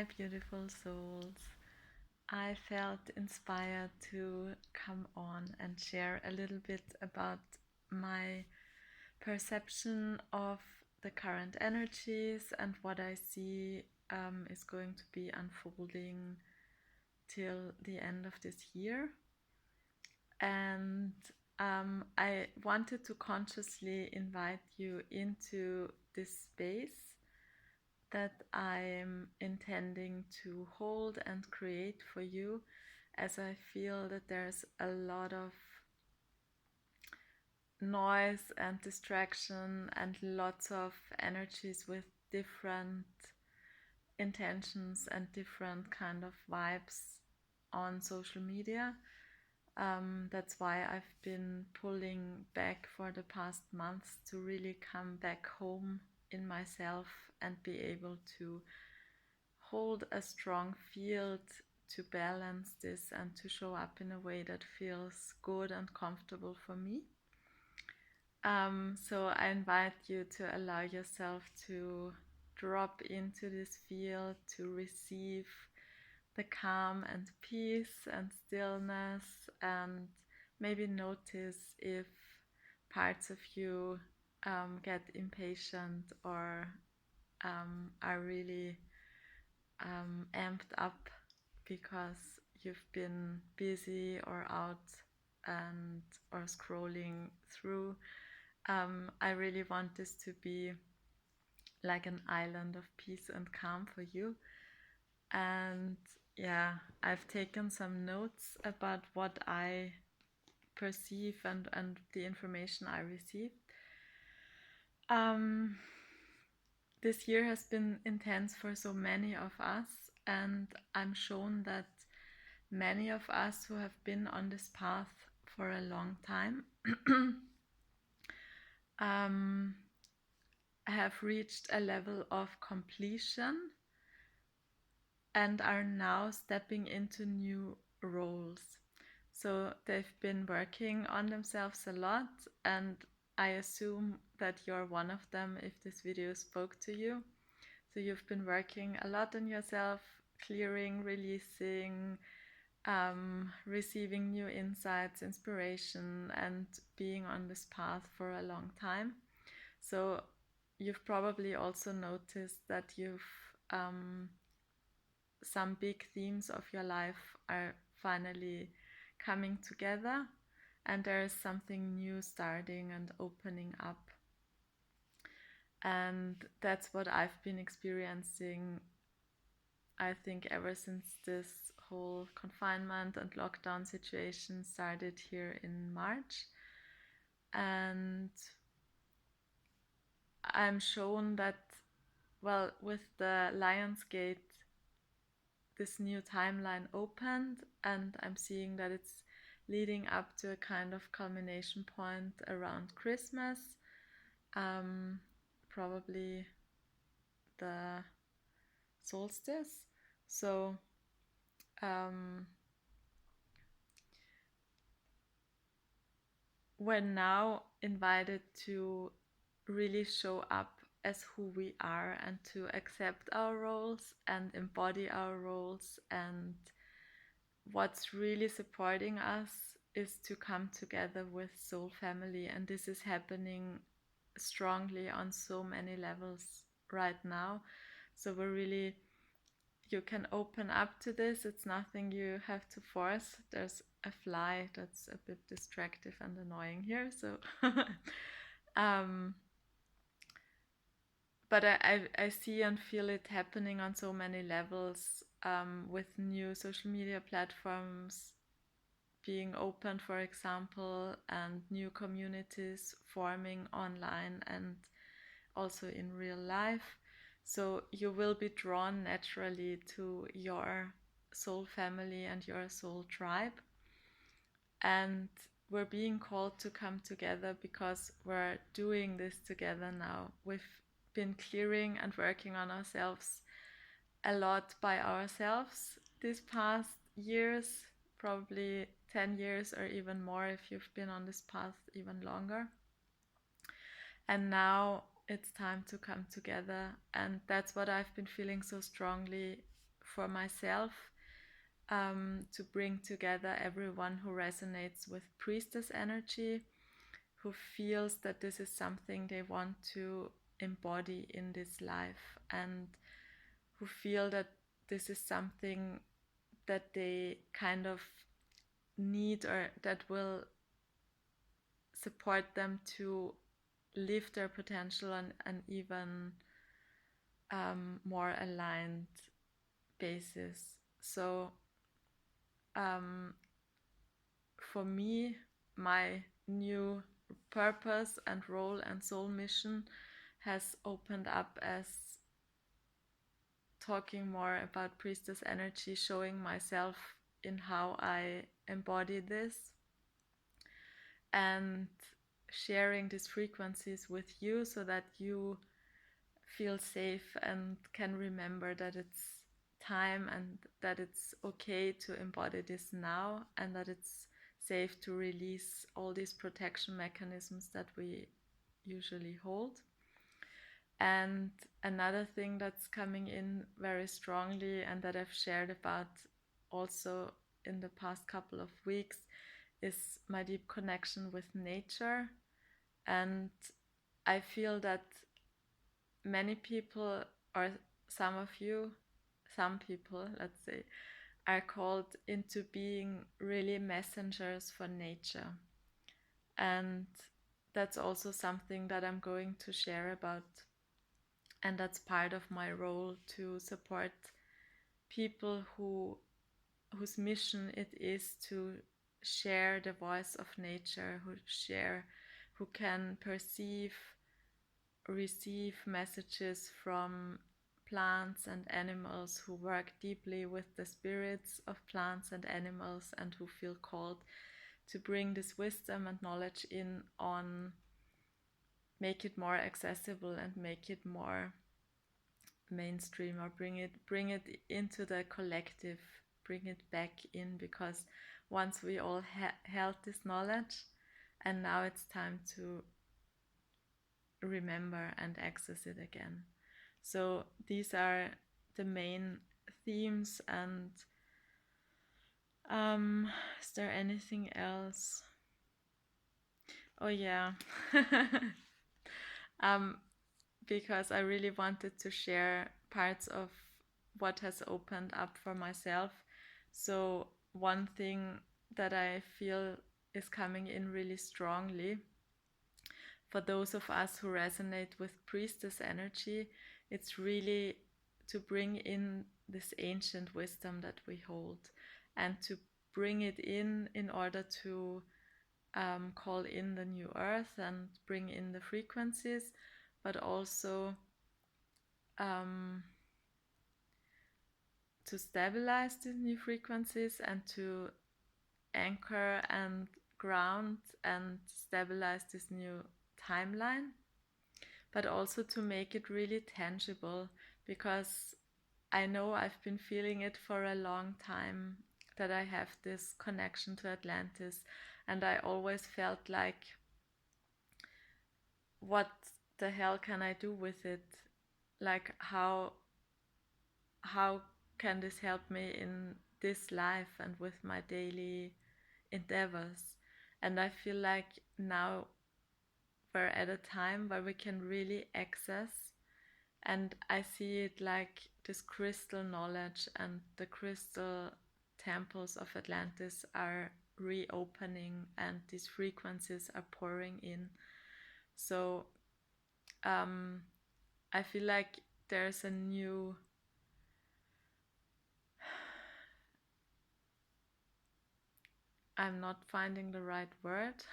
my beautiful souls. I felt inspired to come on and share a little bit about my perception of the current energies and what I see is going to be unfolding till the end of this year. And I wanted to consciously invite you into this space that I'm intending to hold and create for you, as I feel that there's a lot of noise and distraction and lots of energies with different intentions and different kind of vibes on social media. That's why I've been pulling back for the past months to really come back home in myself and be able to hold a strong field to balance this and to show up in a way that feels good and comfortable for me. So I invite you to allow yourself to drop into this field, to receive the calm and peace and stillness, and maybe notice if parts of you get impatient or are really amped up because you've been busy or out and or scrolling through. I really want this to be like an island of peace and calm for you. And yeah, I've taken some notes about what I perceive and the information I received. This year has been intense for so many of us, and I'm shown that many of us who have been on this path for a long time have reached a level of completion and are now stepping into new roles. So they've been working on themselves a lot, and I assume that you're one of them if this video spoke to you. So you've been working a lot on yourself, clearing, releasing, receiving new insights, inspiration, and being on this path for a long time. So you've probably also noticed that you've some big themes of your life are finally coming together, and there is something new starting and opening up. And that's what I've been experiencing, I think, ever since this whole confinement and lockdown situation started here in March. And I'm shown that, well, with the Lionsgate, this new timeline opened, and I'm seeing that it's leading up to a kind of culmination point around Christmas, probably the solstice. So we're now invited to really show up as who we are and to accept our roles and embody our roles. And what's really supporting us is to come together with soul family, and this is happening strongly on so many levels right now. So you can open up to this. It's nothing you have to force. There's a fly that's a bit distractive and annoying here, so but I see and feel it happening on so many levels, with new social media platforms being open, for example, and new communities forming online and also in real life. So you will be drawn naturally to your soul family and your soul tribe. And we're being called to come together because we're doing this together now. We've been clearing and working on ourselves a lot by ourselves these past years, probably 10 years or even more if you've been on this path even longer. And now it's time to come together, and that's what I've been feeling so strongly for myself, to bring together everyone who resonates with priestess energy, who feels that this is something they want to embody in this life, and who feel that this is something that they kind of need, or that will support them to live their potential on an even more aligned basis. So for me, my new purpose and role and soul mission has opened up as talking more about priestess energy, showing myself in how I embody this, and sharing these frequencies with you so that you feel safe and can remember that it's time and that it's okay to embody this now, and that it's safe to release all these protection mechanisms that we usually hold. And another thing that's coming in very strongly, and that I've shared about also in the past couple of weeks, is my deep connection with nature. And I feel that many people, or some of you, some people, let's say, are called into being really messengers for nature. And that's also something that I'm going to share about. And that's part of my role, to support people whose mission it is to share the voice of nature, who can receive messages from plants and animals, who work deeply with the spirits of plants and animals, and who feel called to bring this wisdom and knowledge in, on make it more accessible and make it more mainstream, or bring it into the collective, bring it back in, because once we all held this knowledge, and now it's time to remember and access it again. So these are the main themes. And is there anything else? Oh yeah. Because I really wanted to share parts of what has opened up for myself. So one thing that I feel is coming in really strongly for those of us who resonate with priestess energy, it's really to bring in this ancient wisdom that we hold, and to bring it in order to call in the new earth and bring in the frequencies, but also to stabilize these new frequencies, and to anchor and ground and stabilize this new timeline, but also to make it really tangible, because I know I've been feeling it for a long time, that I have this connection to Atlantis, and I always felt like, what the hell can I do with it? Like, how can this help me in this life and with my daily endeavors? And I feel like now we're at a time where we can really access, and I see it like this crystal knowledge, and the crystal temples of Atlantis are reopening, and these frequencies are pouring in. So I feel like there's a new I'm not finding the right word.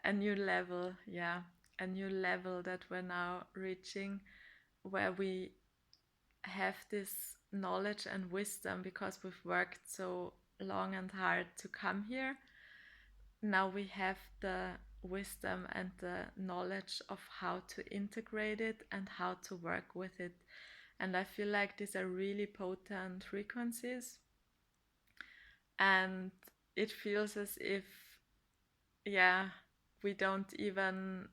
A new level, yeah, a new level that we're now reaching, where we have this knowledge and wisdom, because we've worked so long and hard to come here. Now we have the wisdom and the knowledge of how to integrate it and how to work with it. And I feel like these are really potent frequencies. And it feels as if, yeah, we can't even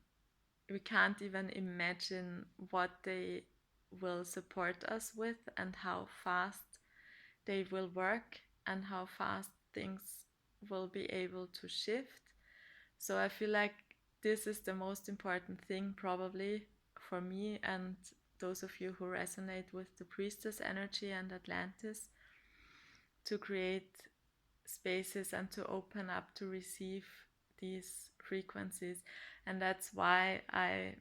imagine what they will support us with, and how fast they will work, and how fast things will be able to shift. So I feel like this is the most important thing probably for me and those of you who resonate with the priestess energy and Atlantis, to create spaces and to open up to receive these frequencies. And that's why I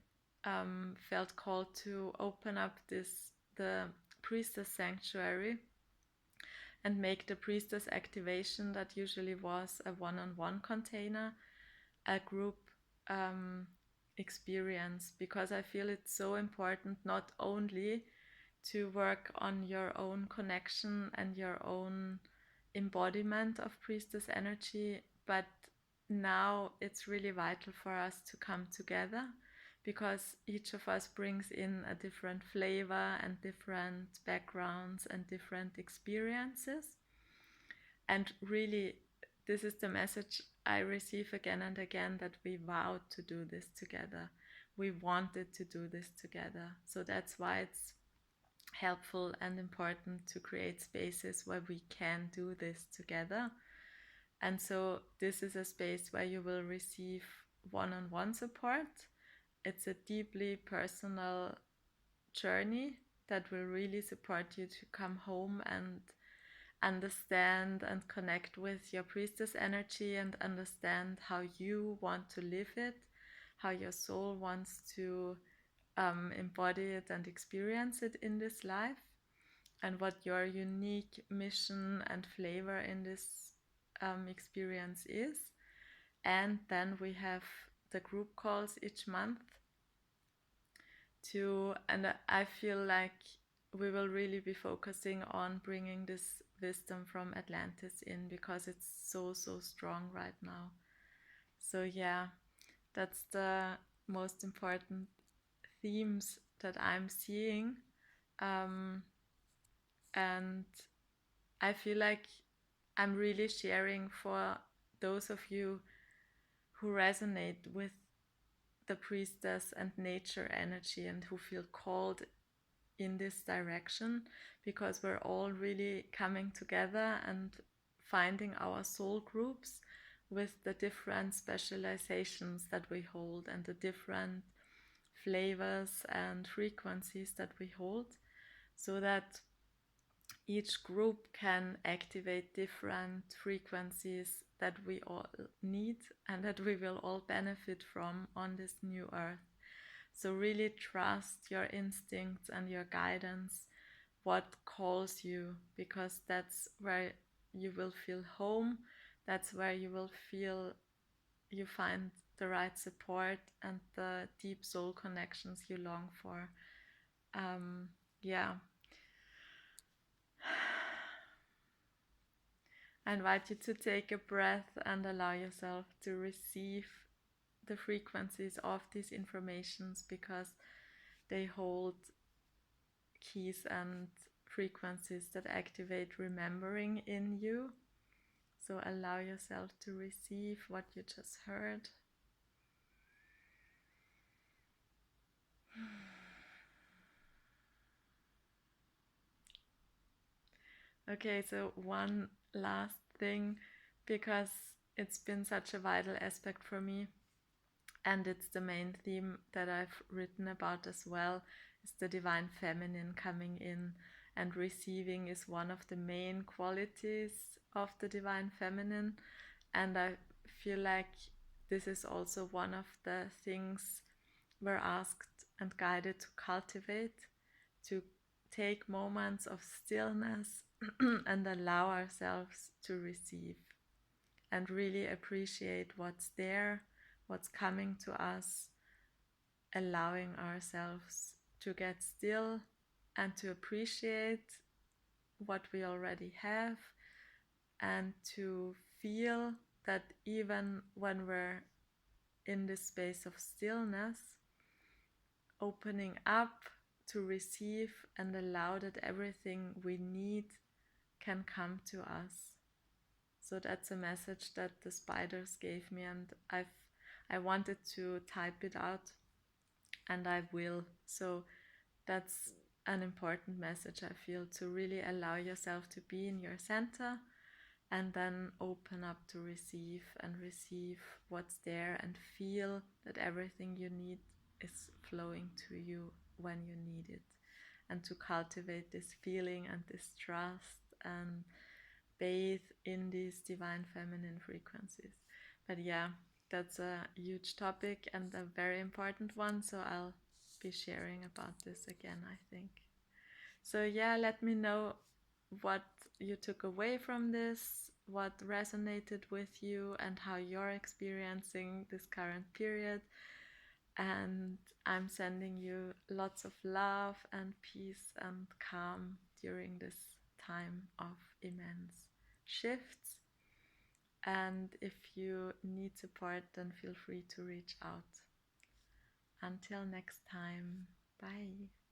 felt called to open up the priestess sanctuary and make the priestess activation, that usually was a one-on-one container, a group experience, because I feel it's so important not only to work on your own connection and your own embodiment of priestess energy, but now it's really vital for us to come together, because each of us brings in a different flavor and different backgrounds and different experiences. And really, this is the message I receive again and again, that we vowed to do this together. We wanted to do this together. So that's why it's helpful and important to create spaces where we can do this together. And so this is a space where you will receive one-on-one support. It's a deeply personal journey that will really support you to come home and understand and connect with your priestess energy, and understand how you want to live it, how your soul wants to embody it and experience it in this life, and what your unique mission and flavor in this experience is. And then we have the group calls each month and I feel like we will really be focusing on bringing this wisdom from Atlantis in, because it's so strong right now. So yeah, that's the most important themes that I'm seeing, and I feel like I'm really sharing for those of you who resonate with the priestess and nature energy and who feel called in this direction, because we're all really coming together and finding our soul groups with the different specializations that we hold and the different flavors and frequencies that we hold, so that each group can activate different frequencies that we all need and that we will all benefit from on this new earth. So really trust your instincts and your guidance, what calls you, because that's where you will feel home, that's where you will feel you find the right support and the deep soul connections you long for. Yeah. I invite you to take a breath and allow yourself to receive the frequencies of these informations, because they hold keys and frequencies that activate remembering in you. So allow yourself to receive what you just heard. Okay, so one last thing, because it's been such a vital aspect for me, and it's the main theme that I've written about as well, is the divine feminine coming in, and receiving is one of the main qualities of the divine feminine. And I feel like this is also one of the things we're asked and guided to cultivate, to take moments of stillness and allow ourselves to receive and really appreciate what's there, what's coming to us, allowing ourselves to get still and to appreciate what we already have, and to feel that even when we're in this space of stillness, opening up to receive and allow that everything we need can come to us. So that's a message that the spiders gave me, and I wanted to type it out, and I will. So that's an important message, I feel, to really allow yourself to be in your center and then open up to receive and receive what's there and feel that everything you need is flowing to you when you need it, and to cultivate this feeling and this trust and bathe in these divine feminine frequencies. But yeah, that's a huge topic and a very important one, so I'll be sharing about this again, I think. So yeah, let me know what you took away from this, what resonated with you, and how you're experiencing this current period. And I'm sending you lots of love and peace and calm during this time of immense shifts. And if you need support, then feel free to reach out. Until next time, bye.